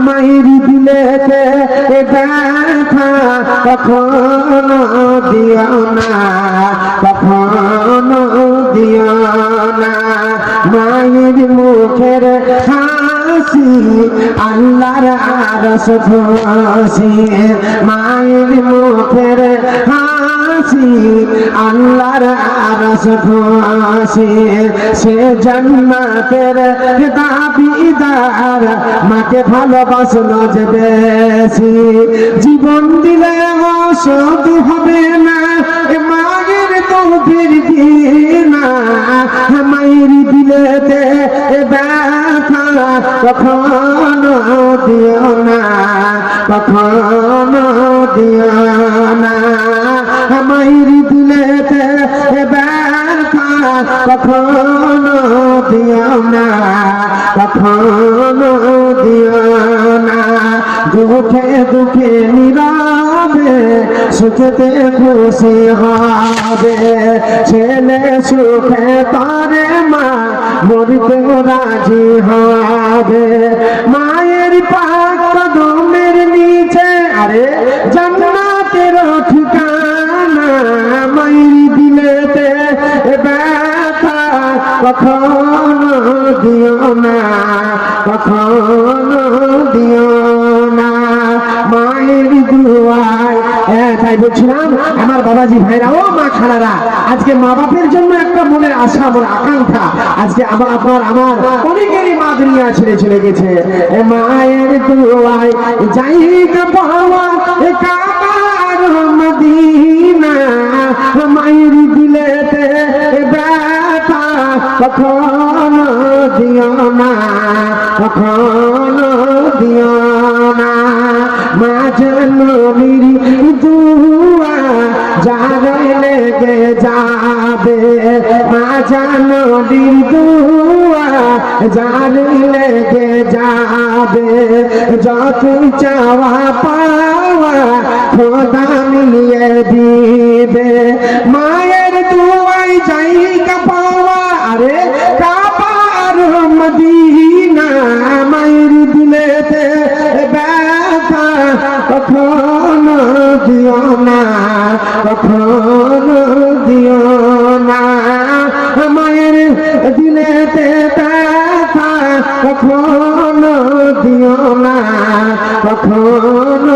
মায়ের দিলেতে ব্যথা কখনো দিও না, কখনো দিও না। মায়ের মুখের হাসি আল্লাহর আরশ খুশি, মায়ের মুখের হাসি আল্লাহর আরশ খুশি। সে জান্নাতের দাবিদার, মাকে ভালোবাসলো যে বেশি। জীবন দিলে অসুখ হবে না, মায়ের তৌফিক দিনা। মায়ের দিলেতে ব্যথা কখনো দিও না, কখনো দিও না। মায়ের দিলেতে ব্যথা কখনো দিও না, কখনো দিও না। দুঃখে দুঃখে নীরবে, সুখেতে খুশি হবে। ছেলে সুখে তারে মা মরতে রাজি হবে। মায়ের পাক কদমের নিচে আরে জান্নাতের ঠিকানা। মায়ের দিলেতে ব্যথা কখনো দিও না, কখনো দিও না। মায়ের দুয়ায় তাই বলছিলাম আমার বাবাজি ভাইরা, ও মা খালারা, আজকে মা বাপের জন্য একটা মনের আশা, মনের আকাঙ্ক্ষা। আজকে আমার অনেকেরই মা দুনিয়া ছেড়ে চলে গেছে। মায়ের দুয়ায় জায়গা পাওয়া কাবার মদিনা। মায়ের দিলেতে ব্যথা কখনো দিও না, কখনো দিও না। মা জননীর দুয়া যারে লেগে যাবে, মা জননীর দুয়া যারে লেগে যাবে। যত চাওয়া পাওয়া খোদা মিলিয়ে দিবে। মায়ের দুয়াই জায়গা পাওয়া আরে কাবার মদিনা। মায়ের দিলেতে ব্যথা কখনো দিও না, কখনো দিও না। মায়ের দিলেতে ব্যথা কখনো দিও না, কখনো